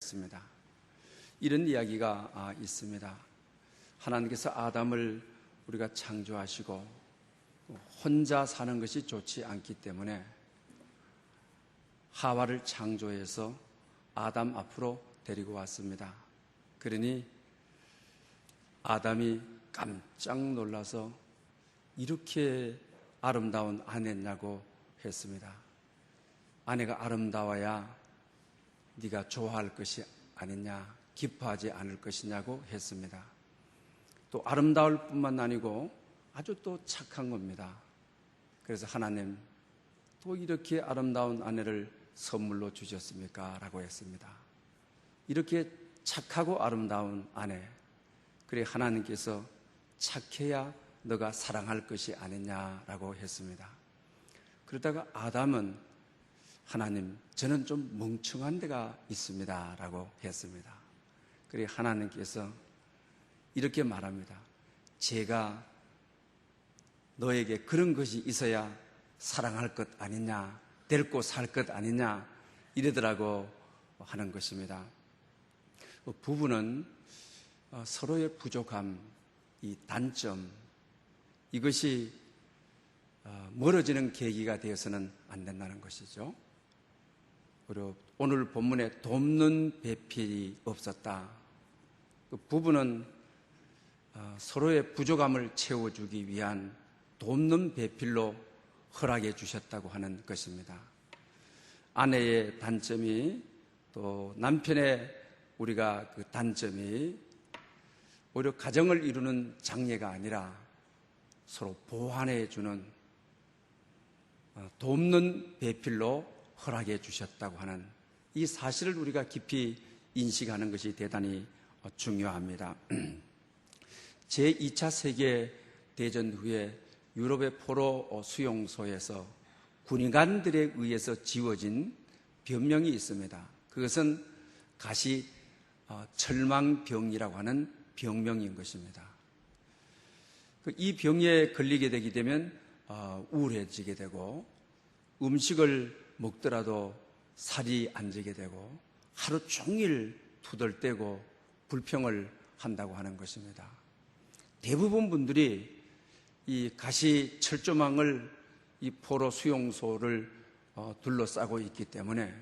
있습니다. 이런 이야기가 있습니다. 하나님께서 아담을 우리가 창조하시고 혼자 사는 것이 좋지 않기 때문에 하와를 창조해서 아담 앞으로 데리고 왔습니다. 그러니 아담이 깜짝 놀라서 이렇게 아름다운 아내냐고 했습니다. 아내가 아름다워야 네가 좋아할 것이 아니냐, 기뻐하지 않을 것이냐고 했습니다. 또 아름다울 뿐만 아니고 아주 또 착한 겁니다. 그래서 하나님, 또 이렇게 아름다운 아내를 선물로 주셨습니까? 라고 했습니다. 이렇게 착하고 아름다운 아내, 그래 하나님께서 착해야 너가 사랑할 것이 아니냐라고 했습니다. 그러다가 아담은 하나님, 저는 좀 멍청한 데가 있습니다 라고 했습니다. 그래 하나님께서 이렇게 말합니다. 제가 너에게 그런 것이 있어야 사랑할 것 아니냐, 데리고 살 것 아니냐 이러더라고 하는 것입니다. 부부는 서로의 부족함, 이 단점, 이것이 멀어지는 계기가 되어서는 안 된다는 것이죠. 그리고 오늘 본문에 돕는 배필이 없었다. 부부는 서로의 부족함을 채워주기 위한 돕는 배필로 허락해 주셨다고 하는 것입니다. 아내의 단점이 또 남편의 우리가 그 단점이 오히려 가정을 이루는 장애가 아니라 서로 보완해 주는 돕는 배필로 허락해 주셨다고 하는 이 사실을 우리가 깊이 인식하는 것이 대단히 중요합니다. 제2차 세계대전 후에 유럽의 포로 수용소에서 군인들에 의해서 지어진 병명이 있습니다. 그것은 가시 철망병이라고 하는 병명인 것입니다. 이 병에 걸리게 되게 되면 우울해지게 되고 음식을 먹더라도 살이 안 찌게 되고 하루 종일 투덜대고 불평을 한다고 하는 것입니다. 대부분 분들이 이 가시 철조망을 이 포로 수용소를 둘러싸고 있기 때문에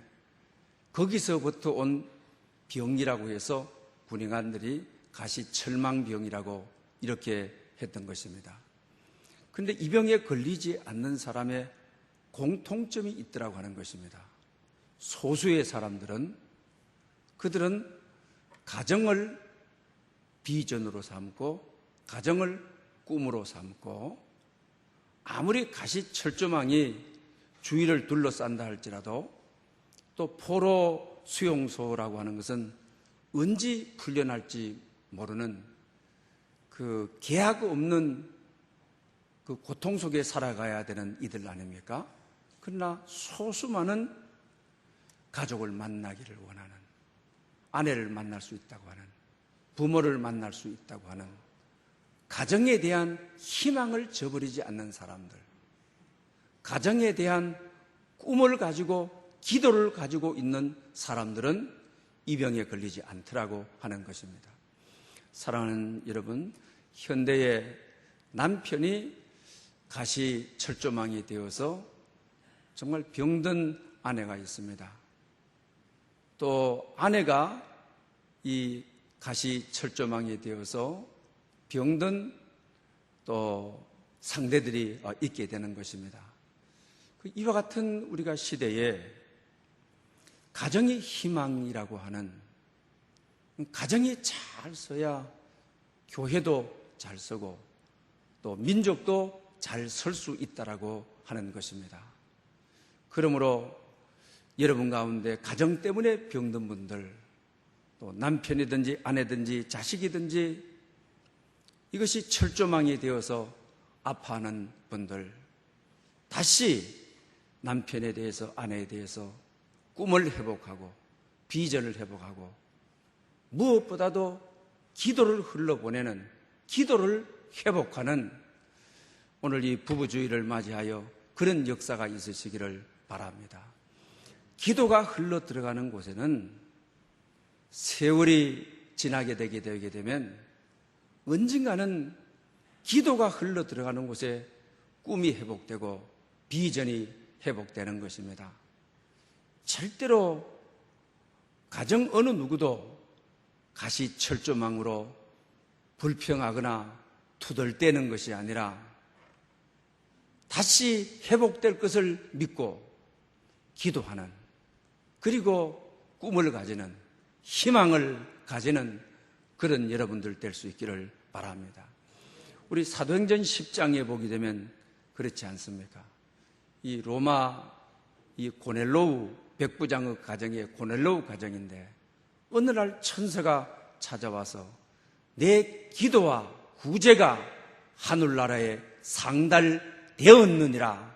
거기서부터 온 병이라고 해서 군인들이 가시 철망병이라고 이렇게 했던 것입니다. 그런데 이 병에 걸리지 않는 사람의 공통점이 있더라고 하는 것입니다. 소수의 사람들은 그들은 가정을 비전으로 삼고 가정을 꿈으로 삼고 아무리 가시 철조망이 주위를 둘러싼다 할지라도 또 포로 수용소라고 하는 것은 언제 풀려날지 모르는 그 계약 없는 그 고통 속에 살아가야 되는 이들 아닙니까? 그러나 소수만은 가족을 만나기를 원하는, 아내를 만날 수 있다고 하는, 부모를 만날 수 있다고 하는, 가정에 대한 희망을 저버리지 않는 사람들, 가정에 대한 꿈을 가지고 기도를 가지고 있는 사람들은 이 병에 걸리지 않더라고 하는 것입니다. 사랑하는 여러분, 현대의 남편이 가시 철조망이 되어서 정말 병든 아내가 있습니다. 또 아내가 이 가시 철조망이 되어서 병든 또 상대들이 있게 되는 것입니다. 이와 같은 우리가 시대에 가정의 희망이라고 하는, 가정이 잘 서야 교회도 잘 서고 또 민족도 잘 설 수 있다라고 하는 것입니다. 그러므로 여러분 가운데 가정 때문에 병든 분들, 또 남편이든지 아내든지 자식이든지 이것이 철조망이 되어서 아파하는 분들, 다시 남편에 대해서 아내에 대해서 꿈을 회복하고 비전을 회복하고 무엇보다도 기도를 흘러보내는, 기도를 회복하는 오늘 이 부부주의를 맞이하여 그런 역사가 있으시기를 바랍니다. 기도가 흘러 들어가는 곳에는 세월이 지나게 되게 되면 언젠가는 기도가 흘러 들어가는 곳에 꿈이 회복되고 비전이 회복되는 것입니다. 절대로 가정 어느 누구도 가시철조망으로 불평하거나 투덜대는 것이 아니라 다시 회복될 것을 믿고 기도하는, 그리고 꿈을 가지는, 희망을 가지는 그런 여러분들 될 수 있기를 바랍니다. 우리 사도행전 10장에 보게 되면 그렇지 않습니까? 이 로마 이 고넬로우 백부장의 가정이 고넬로우 가정인데 어느 날 천사가 찾아와서 내 기도와 구제가 하늘나라에 상달되었느니라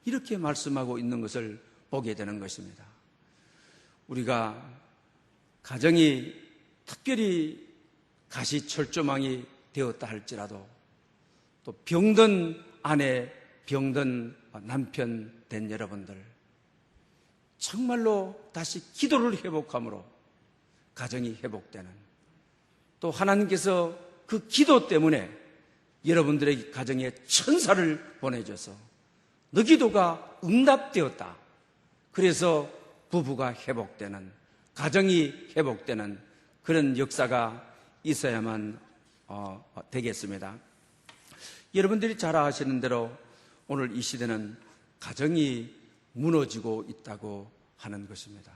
이렇게 말씀하고 있는 것을 보게 되는 것입니다. 우리가 가정이 특별히 가시철조망이 되었다 할지라도 또 병든 아내, 병든 남편 된 여러분들 정말로 다시 기도를 회복함으로 가정이 회복되는, 또 하나님께서 그 기도 때문에 여러분들의 가정에 천사를 보내줘서 너 기도가 응답되었다. 그래서 부부가 회복되는, 가정이 회복되는 그런 역사가 있어야만 되겠습니다. 여러분들이 잘 아시는 대로 오늘 이 시대는 가정이 무너지고 있다고 하는 것입니다.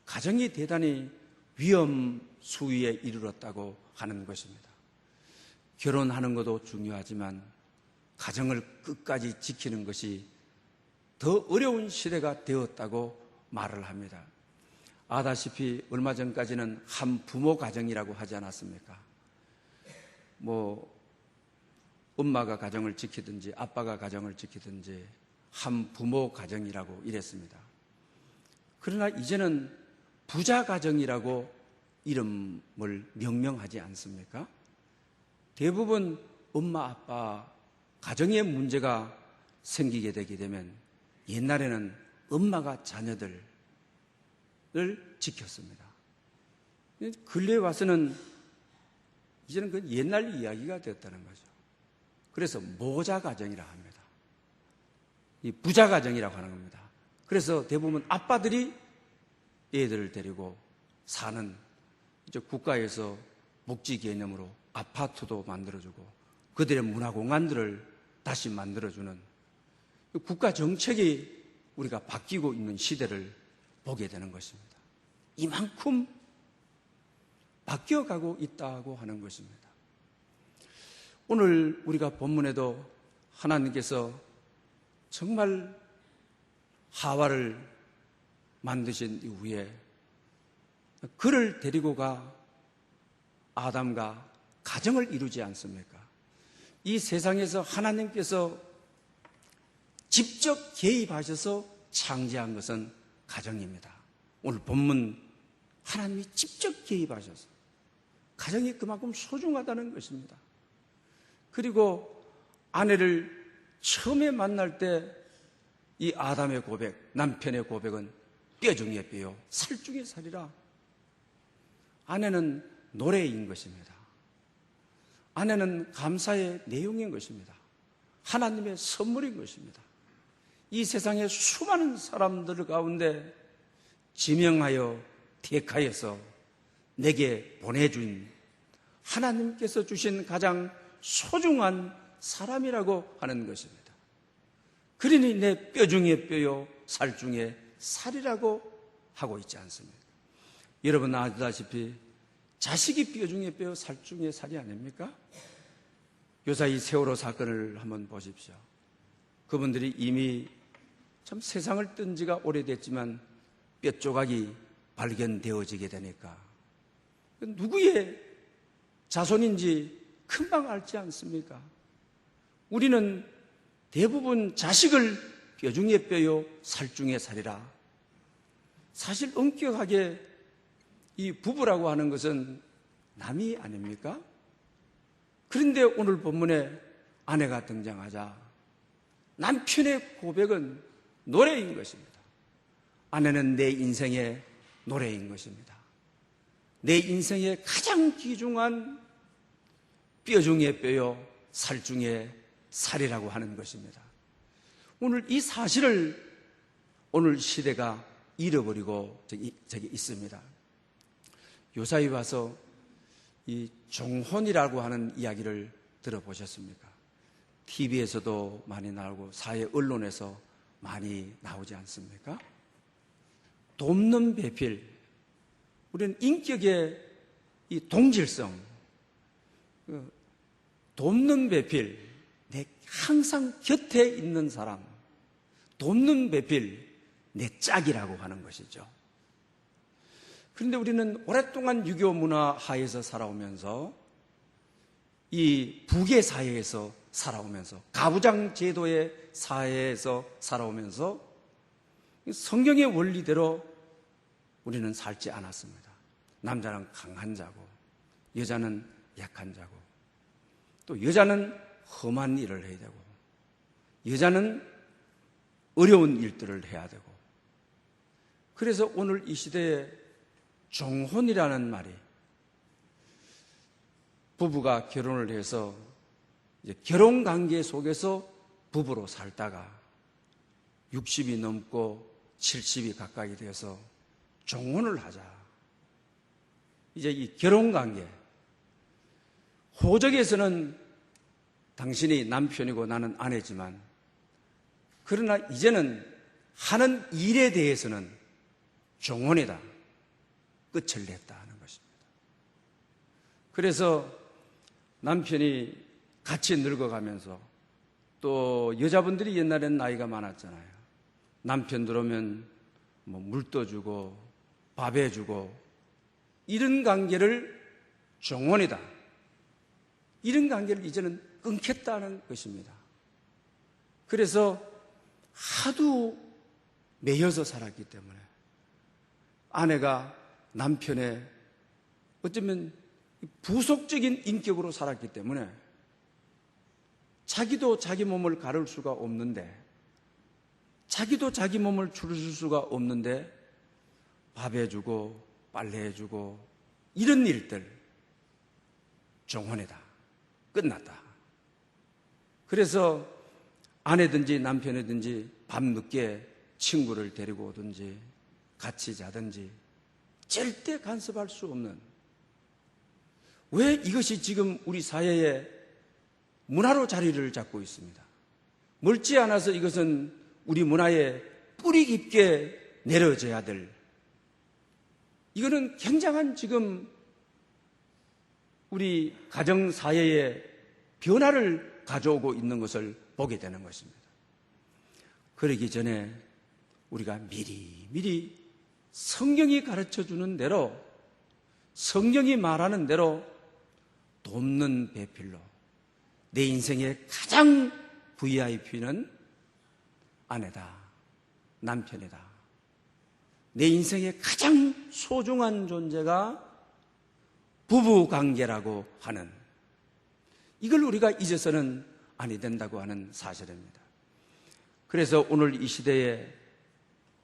가정이 대단히 위험 수위에 이르렀다고 하는 것입니다. 결혼하는 것도 중요하지만 가정을 끝까지 지키는 것이 더 어려운 시대가 되었다고 말을 합니다. 아다시피 얼마 전까지는 한 부모 가정이라고 하지 않았습니까? 엄마가 가정을 지키든지 아빠가 가정을 지키든지 한 부모 가정이라고 이랬습니다. 그러나 이제는 부자 가정이라고 이름을 명명하지 않습니까? 대부분 엄마 아빠 가정에 문제가 생기게 되게 되면 옛날에는 엄마가 자녀들을 지켰습니다. 근래에 와서는 이제는 그 옛날 이야기가 되었다는 거죠. 그래서 모자 가정이라 합니다. 이 부자 가정이라고 하는 겁니다. 그래서 대부분 아빠들이 애들을 데리고 사는, 이제 국가에서 복지 개념으로 아파트도 만들어주고 그들의 문화공간들을 다시 만들어주는 국가 정책이 우리가 바뀌고 있는 시대를 보게 되는 것입니다. 이만큼 바뀌어가고 있다고 하는 것입니다. 오늘 우리가 본문에도 하나님께서 정말 하와를 만드신 이후에 그를 데리고 가 아담과 가정을 이루지 않습니까? 이 세상에서 하나님께서 직접 개입하셔서 창조한 것은 가정입니다. 오늘 본문 하나님이 직접 개입하셔서 가정이 그만큼 소중하다는 것입니다. 그리고 아내를 처음에 만날 때 이 아담의 고백, 남편의 고백은 뼈 중에 뼈요, 살 중에 살이라. 아내는 노래인 것입니다. 아내는 감사의 내용인 것입니다. 하나님의 선물인 것입니다. 이 세상의 수많은 사람들 가운데 지명하여 택하여서 내게 보내준 하나님께서 주신 가장 소중한 사람이라고 하는 것입니다. 그러니 내 뼈 중에 뼈요 살 중에 살이라고 하고 있지 않습니까? 여러분 아시다시피 자식이 뼈 중에 뼈요 살 중에 살이 아닙니까? 요사이 세월호 사건을 한번 보십시오. 그분들이 이미 참 세상을 뜬 지가 오래됐지만 뼈 조각이 발견되어지게 되니까 누구의 자손인지 금방 알지 않습니까? 우리는 대부분 자식을 뼈 중에 뼈요 살 중에 살이라. 사실 엄격하게 이 부부라고 하는 것은 남이 아닙니까? 그런데 오늘 본문에 아내가 등장하자 남편의 고백은 노래인 것입니다. 아내는 내 인생의 노래인 것입니다. 내 인생의 가장 귀중한 뼈 중에 뼈요, 살 중에 살이라고 하는 것입니다. 오늘 이 사실을 오늘 시대가 잃어버리고 저기 있습니다. 요사이 와서 이 종혼이라고 하는 이야기를 들어보셨습니까? TV에서도 많이 나오고 사회 언론에서 많이 나오지 않습니까? 돕는 배필, 우리는 인격의 이 동질성, 돕는 배필, 내 항상 곁에 있는 사람, 돕는 배필, 내 짝이라고 하는 것이죠. 그런데 우리는 오랫동안 유교 문화 하에서 살아오면서 이 북의 사회에서 살아오면서 가부장 제도의 사회에서 살아오면서 성경의 원리대로 우리는 살지 않았습니다. 남자는 강한 자고 여자는 약한 자고 또 여자는 험한 일을 해야 되고 여자는 어려운 일들을 해야 되고 그래서 오늘 이 시대에 종혼이라는 말이 부부가 결혼을 해서 결혼 관계 속에서 부부로 살다가 60이 넘고 70이 가까이 돼서 종혼을 하자. 이제 이 결혼 관계, 호적에서는 당신이 남편이고 나는 아내지만 그러나 이제는 하는 일에 대해서는 종혼이다. 끝을 냈다 하는 것입니다. 그래서 남편이 같이 늙어가면서 또 여자분들이 옛날엔 나이가 많았잖아요. 남편 들어오면 뭐 물 떠주고 밥 해주고 이런 관계를 종혼이다. 이런 관계를 이제는 끊겠다는 것입니다. 그래서 하도 매여서 살았기 때문에 아내가 남편의 어쩌면 부속적인 인격으로 살았기 때문에 자기도 자기 몸을 가를 수가 없는데 자기도 자기 몸을 줄여줄 수가 없는데 밥 해주고 빨래 해주고 이런 일들 종혼이다. 끝났다. 그래서 아내든지 남편이든지 밤늦게 친구를 데리고 오든지 같이 자든지 절대 간섭할 수 없는 왜 이것이 지금 우리 사회에 문화로 자리를 잡고 있습니다. 멀지 않아서 이것은 우리 문화에 뿌리 깊게 내려져야 될 이거는 굉장한 지금 우리 가정 사회에 변화를 가져오고 있는 것을 보게 되는 것입니다. 그러기 전에 우리가 미리 성경이 가르쳐주는 대로 성경이 말하는 대로 돕는 배필로 내 인생의 가장 VIP는 아내다, 남편이다. 내 인생의 가장 소중한 존재가 부부관계라고 하는 이걸 우리가 잊어서는 아니 된다고 하는 사실입니다. 그래서 오늘 이 시대에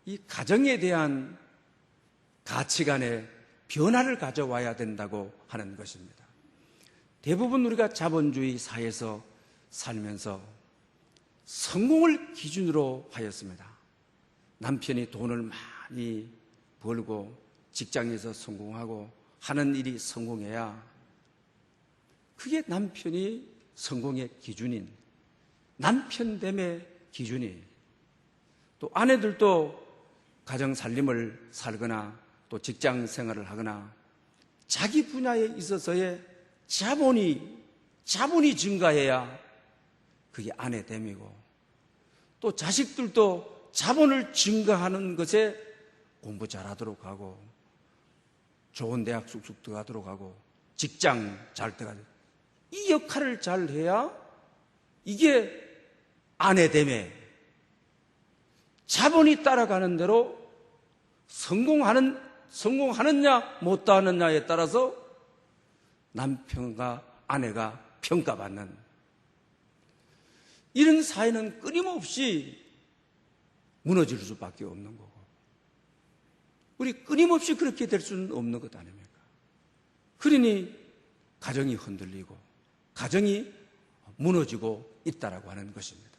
이 가정에 대한 가치관의 변화를 가져와야 된다고 하는 것입니다. 대부분 우리가 자본주의 사회에서 살면서 성공을 기준으로 하였습니다. 남편이 돈을 많이 벌고 직장에서 성공하고 하는 일이 성공해야 그게 남편이 성공의 기준인 남편됨의 기준이 또 아내들도 가정 살림을 살거나 또 직장 생활을 하거나 자기 분야에 있어서의 자본이 증가해야 그게 아내됨이고 또 자식들도 자본을 증가하는 것에 공부 잘하도록 하고 좋은 대학 쑥쑥 들어가도록 하고 직장 잘 들어가도록 이 역할을 잘 해야 이게 아내됨에 자본이 따라가는 대로 성공하느냐 못하느냐에 따라서 남편과 아내가 평가받는 이런 사회는 끊임없이 무너질 수밖에 없는 거고 우리 끊임없이 그렇게 될 수는 없는 것 아닙니까? 그러니 가정이 흔들리고 가정이 무너지고 있다라고 하는 것입니다.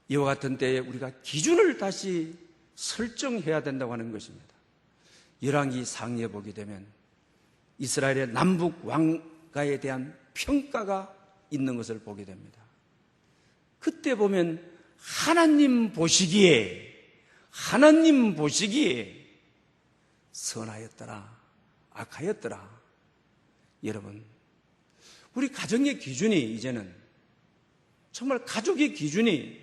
이와 같은 때에 우리가 기준을 다시 설정해야 된다고 하는 것입니다. 열왕기 상기에 보게 되면 이스라엘의 남북 왕가에 대한 평가가 있는 것을 보게 됩니다. 그때 보면 하나님 보시기에 선하였더라, 악하였더라. 여러분, 우리 가정의 기준이 이제는 정말 가족의 기준이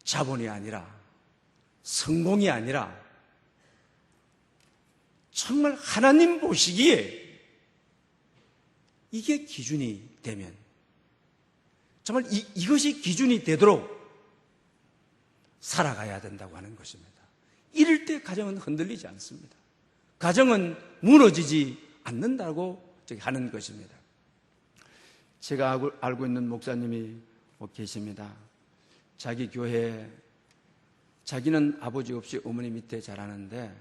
자본이 아니라 성공이 아니라 정말 하나님 보시기에 이게 기준이 되면 정말 이것이 기준이 되도록 살아가야 된다고 하는 것입니다. 이럴 때 가정은 흔들리지 않습니다. 가정은 무너지지 않는다고 하는 것입니다. 제가 알고 있는 목사님이 계십니다. 자기 교회에 자기는 아버지 없이 어머니 밑에 자라는데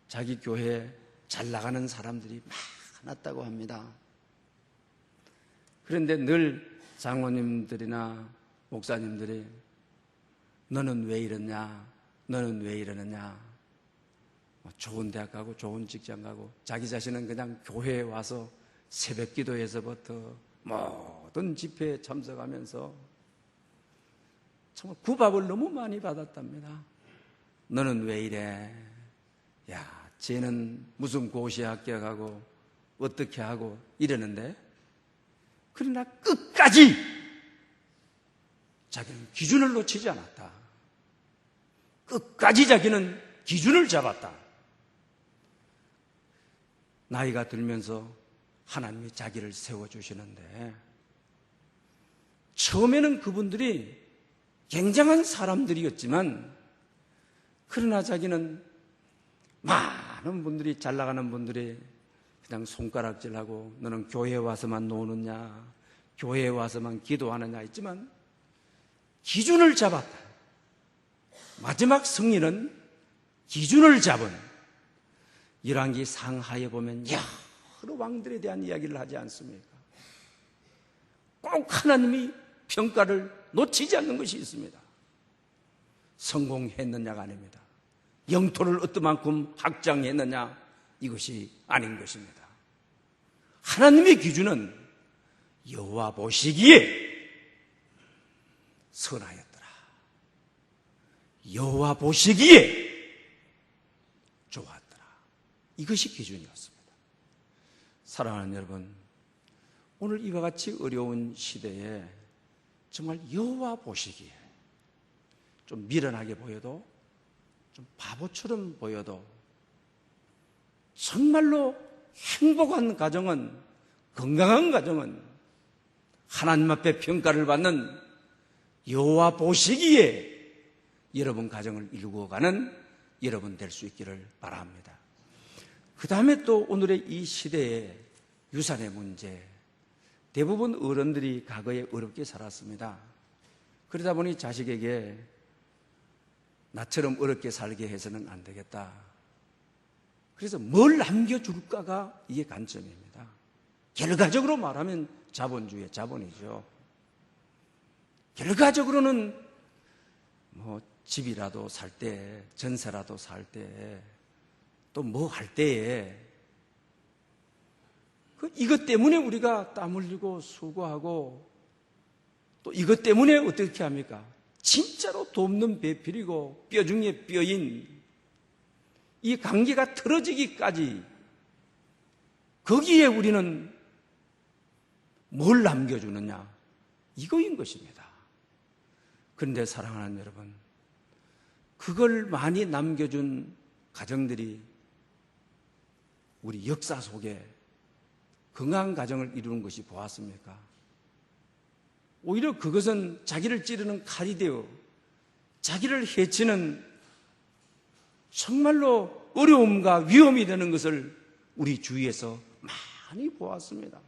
자기 교회에 잘 나가는 사람들이 많았다고 합니다. 그런데 늘 장로님들이나 목사님들이 너는 왜 이러냐, 너는 왜 이러느냐, 좋은 대학 가고 좋은 직장 가고 자기 자신은 그냥 교회에 와서 새벽 기도에서부터 모든 집회에 참석하면서 정말 구박을 너무 많이 받았답니다. 너는 왜 이래? 야, 쟤는 무슨 고시에 합격하고 어떻게 하고 이러는데, 그러나 끝까지 자기는 기준을 놓치지 않았다. 끝까지 자기는 기준을 잡았다. 나이가 들면서 하나님이 자기를 세워주시는데 처음에는 그분들이 굉장한 사람들이었지만 그러나 자기는 많은 분들이, 잘 나가는 분들이 그냥 손가락질하고 너는 교회에 와서만 노느냐, 교회에 와서만 기도하느냐 했지만 기준을 잡았다. 마지막 승리는 기준을 잡은, 열왕기 상하에 보면 여러 왕들에 대한 이야기를 하지 않습니까? 꼭 하나님이 평가를 놓치지 않는 것이 있습니다. 성공했느냐가 아닙니다. 영토를 어떠만큼 확장했느냐, 이것이 아닌 것입니다. 하나님의 기준은 여호와 보시기에 선하였더라, 여호와 보시기에 좋았더라, 이것이 기준이었습니다. 사랑하는 여러분, 오늘 이와 같이 어려운 시대에 정말 여호와 보시기에 좀 미련하게 보여도, 좀 바보처럼 보여도 정말로 행복한 가정은, 건강한 가정은 하나님 앞에 평가를 받는 여호와 보시기에 여러분 가정을 이루어가는 여러분 될 수 있기를 바랍니다. 그 다음에 또 오늘의 이 시대의 유산의 문제, 대부분 어른들이 과거에 어렵게 살았습니다. 그러다 보니 자식에게 나처럼 어렵게 살게 해서는 안 되겠다. 그래서 뭘 남겨줄까가 이게 관점입니다. 결과적으로 말하면 자본주의의 자본이죠. 결과적으로는 집이라도 살 때, 전세라도 살 때, 또 뭐 할 때에 이것 때문에 우리가 땀 흘리고 수고하고 또 이것 때문에 어떻게 합니까? 진짜로 돕는 배필이고 뼈 중에 뼈인 이 관계가 틀어지기까지 거기에 우리는 뭘 남겨주느냐, 이거인 것입니다. 그런데 사랑하는 여러분, 그걸 많이 남겨준 가정들이 우리 역사 속에 건강한 가정을 이루는 것이 보았습니까? 오히려 그것은 자기를 찌르는 칼이 되어 자기를 해치는 정말로 어려움과 위험이 되는 것을 우리 주위에서 많이 보았습니다.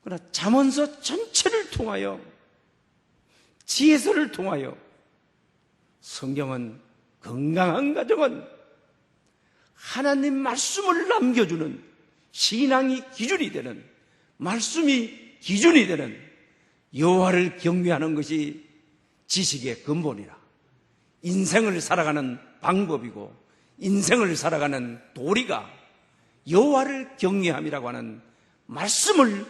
그러나 잠언서 전체를 통하여, 지혜서를 통하여 성경은 건강한 가정은 하나님 말씀을 남겨주는 신앙이 기준이 되는, 말씀이 기준이 되는 여호와를 경외하는 것이 지식의 근본이라, 인생을 살아가는 방법이고 인생을 살아가는 도리가 여호와를 경외함이라고 하는 말씀을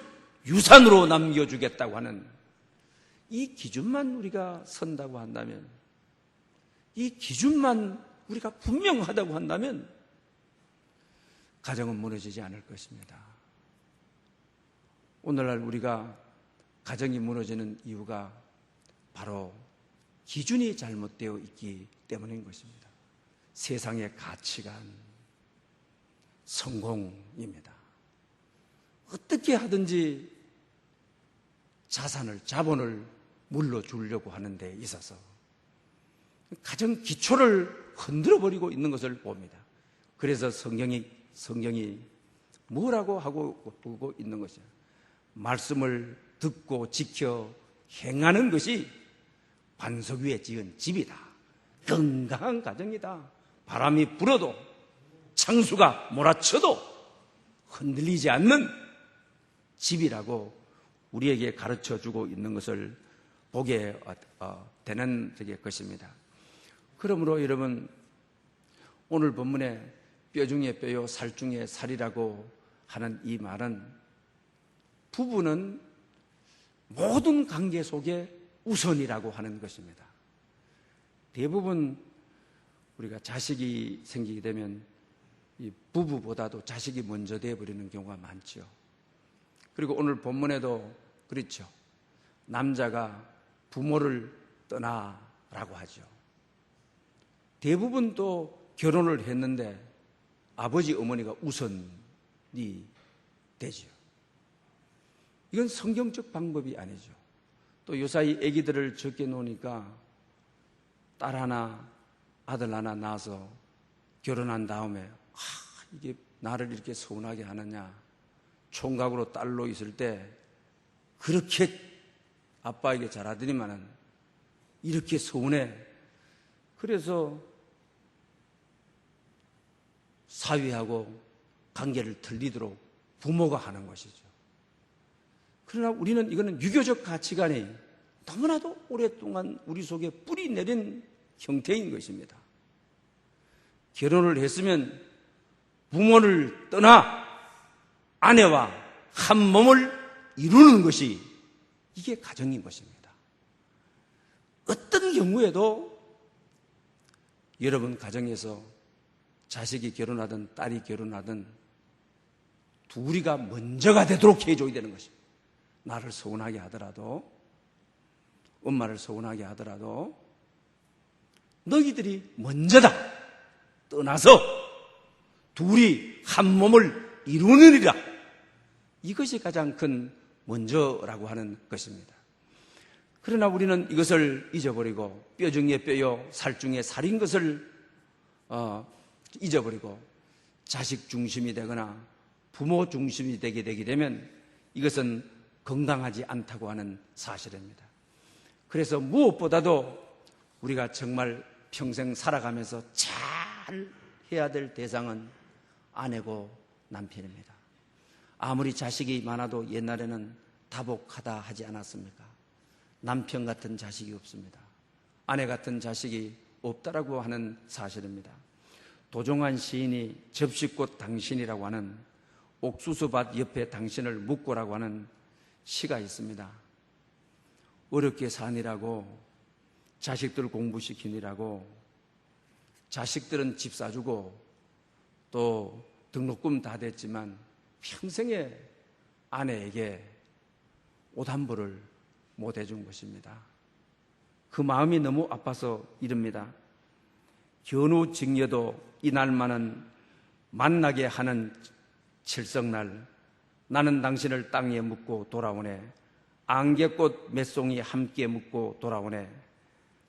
유산으로 남겨주겠다고 하는 이 기준만 우리가 선다고 한다면, 이 기준만 우리가 분명하다고 한다면 가정은 무너지지 않을 것입니다. 오늘날 우리가 가정이 무너지는 이유가 바로 기준이 잘못되어 있기 때문인 것입니다. 세상의 가치관, 성공입니다. 어떻게 하든지 자산을, 자본을 물러주려고 하는 데 있어서 가정 기초를 흔들어버리고 있는 것을 봅니다. 그래서 성경이 뭐라고 하고 보고 있는 것이냐? 말씀을 듣고 지켜 행하는 것이 반석 위에 지은 집이다. 건강한 가정이다. 바람이 불어도 창수가 몰아쳐도 흔들리지 않는 집이라고 우리에게 가르쳐주고 있는 것을 보게 되는 것입니다. 그러므로 여러분, 오늘 본문에 뼈 중에 뼈요 살 중에 살이라고 하는 이 말은 부부는 모든 관계 속에 우선이라고 하는 것입니다. 대부분 우리가 자식이 생기게 되면 이 부부보다도 자식이 먼저 되어버리는 경우가 많죠. 그리고 오늘 본문에도 그렇죠. 남자가 부모를 떠나라고 하죠. 대부분 또 결혼을 했는데 아버지 어머니가 우선이 되죠. 이건 성경적 방법이 아니죠. 또 요사이 아기들을 적게 놓으니까 딸 하나 아들 하나 낳아서 결혼한 다음에 이게 나를 이렇게 서운하게 하느냐, 총각으로 딸로 있을 때 그렇게 아빠에게 잘하더니만은 이렇게 서운해. 그래서 사위하고 관계를 틀리도록 부모가 하는 것이죠. 그러나 우리는 이거는 유교적 가치관이 너무나도 오랫동안 우리 속에 뿌리 내린 형태인 것입니다. 결혼을 했으면 부모를 떠나 아내와 한 몸을 이루는 것이 이게 가정인 것입니다. 어떤 경우에도 여러분 가정에서 자식이 결혼하든 딸이 결혼하든 둘이가 먼저가 되도록 해줘야 되는 것입니다. 나를 서운하게 하더라도, 엄마를 서운하게 하더라도 너희들이 먼저다. 떠나서 둘이 한 몸을 이루느니라. 이것이 가장 큰 먼저라고 하는 것입니다. 그러나 우리는 이것을 잊어버리고 뼈 중에 뼈요 살 중에 살인 것을 잊어버리고 자식 중심이 되거나 부모 중심이 되게 되면 이것은 건강하지 않다고 하는 사실입니다. 그래서 무엇보다도 우리가 정말 평생 살아가면서 잘 해야 될 대상은 아내고 남편입니다. 아무리 자식이 많아도 옛날에는 다복하다 하지 않았습니까? 남편 같은 자식이 없습니다. 아내 같은 자식이 없다라고 하는 사실입니다. 도종환 시인이 접시꽃 당신이라고 하는 옥수수밭 옆에 당신을 묻고라고 하는 시가 있습니다. 어렵게 사니라고, 자식들 공부시키느라고, 자식들은 집 사주고 또 등록금 다 됐지만 평생에 아내에게 옷 한 벌을 못 해준 것입니다. 그 마음이 너무 아파서 이릅니다. 견우 직녀도 이날만은 만나게 하는 칠성날, 나는 당신을 땅에 묻고 돌아오네. 안개꽃 몇 송이 함께 묻고 돌아오네.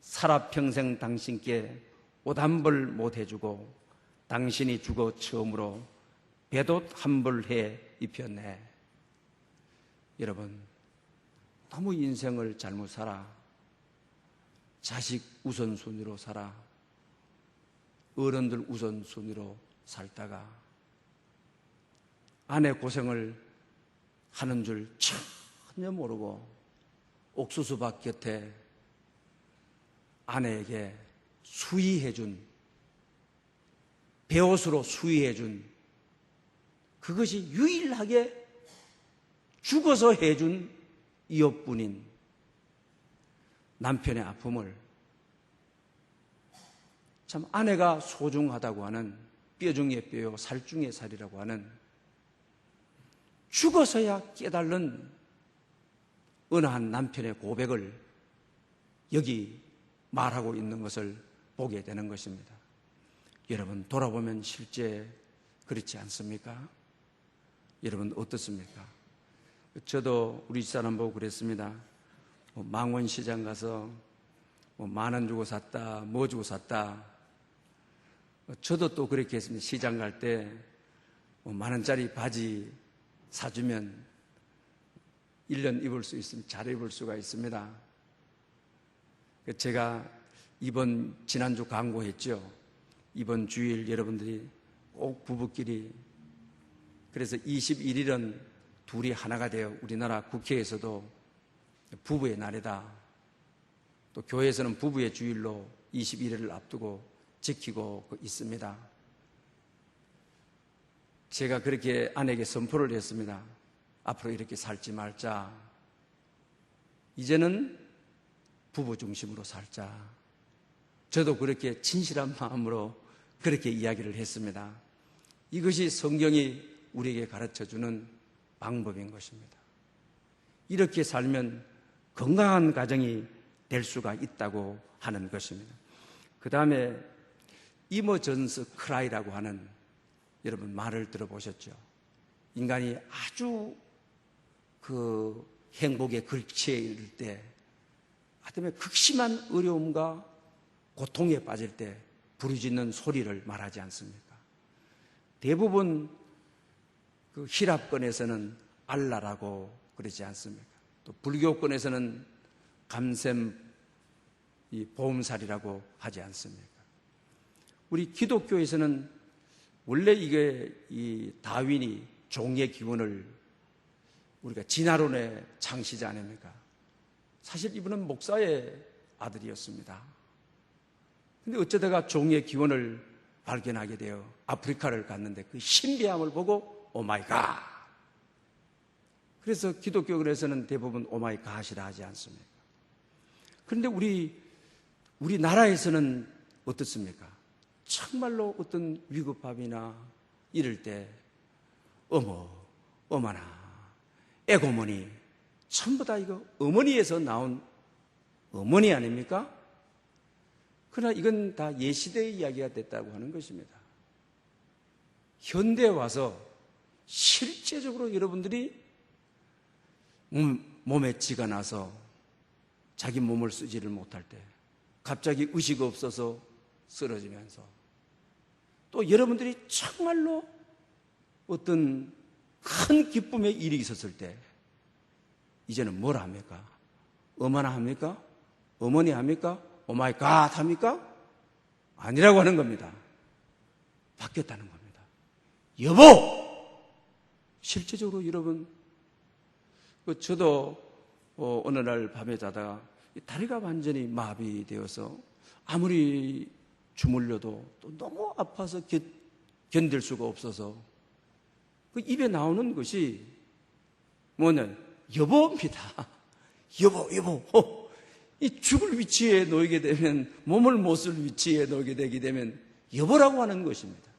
살아 평생 당신께 옷 한 벌 못 해주고 당신이 죽어 처음으로 배옷 한 벌 해 입혔네. 여러분, 너무 인생을 잘못 살아. 자식 우선순위로 살아. 어른들 우선순위로 살다가 아내 고생을 하는 줄 전혀 모르고 옥수수밭 곁에 아내에게 수의해준, 배옷으로 수의해준, 그것이 유일하게 죽어서 해준 이웃분인 남편의 아픔을 참 아내가 소중하다고 하는 뼈 중에 뼈요 살 중에 살이라고 하는 죽어서야 깨달는 어느 한 남편의 고백을 여기 말하고 있는 것을 보게 되는 것입니다. 여러분 돌아보면 실제 그렇지 않습니까? 여러분 어떻습니까? 저도 우리 집사람 보고 그랬습니다. 망원시장 가서 10,000원 주고 샀다, 뭐 주고 샀다. 저도 또 그렇게 했습니다. 시장 갈 때 10,000원짜리 바지 사주면 1년 입을 수 있으면 잘 입을 수가 있습니다. 제가 지난주 광고했죠. 이번 주일 여러분들이 꼭 부부끼리, 그래서 21일은 둘이 하나가 되어 우리나라 국회에서도 부부의 날이다. 또 교회에서는 부부의 주일로 21일을 앞두고 지키고 있습니다. 제가 그렇게 아내에게 선포를 했습니다. 앞으로 이렇게 살지 말자. 이제는 부부 중심으로 살자. 저도 그렇게 진실한 마음으로 그렇게 이야기를 했습니다. 이것이 성경이 우리에게 가르쳐주는 방법인 것입니다. 이렇게 살면 건강한 가정이 될 수가 있다고 하는 것입니다. 그 다음에 이머전스 크라이라고 하는, 여러분 말을 들어보셨죠? 인간이 아주 그 행복에 걸치에 이를 때, 하여튼 극심한 어려움과 고통에 빠질 때 부르짖는 소리를 말하지 않습니까? 대부분 그 히랍권에서는 알라라고 그러지 않습니까? 또 불교권에서는 감샘 보험살이라고 하지 않습니까? 우리 기독교에서는 원래 이게 이 다윈이 종의 기원을 우리가 진화론의 창시자 아닙니까? 사실 이분은 목사의 아들이었습니다. 근데 어쩌다가 종의 기원을 발견하게 되어 아프리카를 갔는데 그 신비함을 보고 오마이갓. 그래서 기독교에서는 대부분 오마이갓이라 하지 않습니까? 그런데 우리 나라에서는 어떻습니까? 정말로 어떤 위급함이나 이럴 때 어머나 애고머니, 전부 다 이거 어머니에서 나온 어머니 아닙니까? 그러나 이건 다 예시대의 이야기가 됐다고 하는 것입니다. 현대에 와서 실제적으로 여러분들이 몸에 쥐가 나서 자기 몸을 쓰지를 못할 때, 갑자기 의식 없어서 쓰러지면서, 또 여러분들이 정말로 어떤 큰 기쁨의 일이 있었을 때 이제는 뭘 합니까? 어머나 합니까? 어머니 합니까? 오마이갓 합니까? 아니라고 하는 겁니다. 바뀌었다는 겁니다. 여보! 실제적으로 여러분, 저도 어느 날 밤에 자다가 다리가 완전히 마비되어서 아무리 주물려도 또 너무 아파서 견딜 수가 없어서 그 입에 나오는 것이 뭐냐? 여보입니다. 여보. 이 죽을 위치에 놓이게 되면, 몸을 못 쓸 위치에 놓이게 되게 되면 여보라고 하는 것입니다.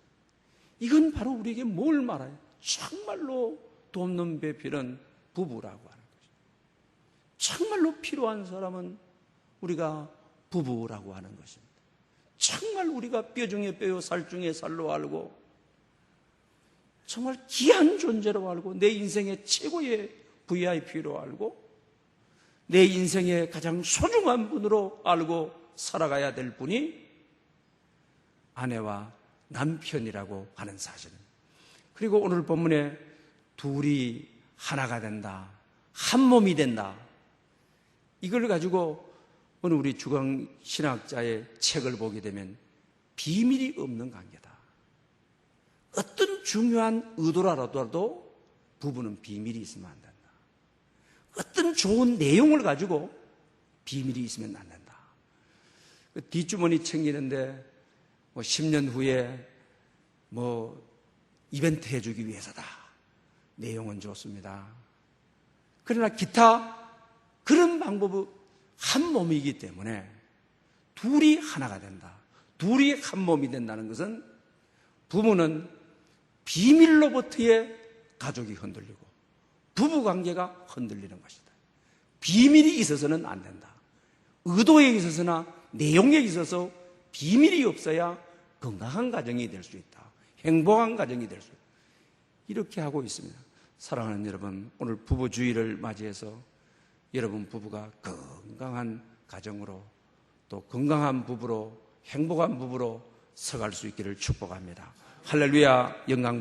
이건 바로 우리에게 뭘 말해요? 정말로 돕는 배필은 부부라고 하는 것입니다. 정말로 필요한 사람은 우리가 부부라고 하는 것입니다. 정말 우리가 뼈 중에 뼈요 살 중에 살로 알고 정말 귀한 존재로 알고 내 인생의 최고의 VIP로 알고 내 인생의 가장 소중한 분으로 알고 살아가야 될 분이 아내와 남편이라고 하는 사실입니다. 그리고 오늘 본문에 둘이 하나가 된다, 한 몸이 된다, 이걸 가지고 어느 우리 주광 신학자의 책을 보게 되면 비밀이 없는 관계다, 어떤 중요한 의도라도 부부는 비밀이 있으면 안 된다. 어떤 좋은 내용을 가지고 비밀이 있으면 안 된다. 뒷주머니 챙기는데 10년 후에 이벤트 해주기 위해서다. 내용은 좋습니다. 그러나 기타 그런 방법은 한 몸이기 때문에 둘이 하나가 된다. 둘이 한 몸이 된다는 것은 부부는 비밀로부터의 가족이 흔들리고 부부관계가 흔들리는 것이다. 비밀이 있어서는 안 된다. 의도에 있어서나 내용에 있어서 비밀이 없어야 건강한 가정이 될 수 있다. 행복한 가정이 될 수 있다. 이렇게 하고 있습니다. 사랑하는 여러분, 오늘 부부주의를 맞이해서 여러분 부부가 건강한 가정으로 또 건강한 부부로 행복한 부부로 서갈 수 있기를 축복합니다. 할렐루야, 영광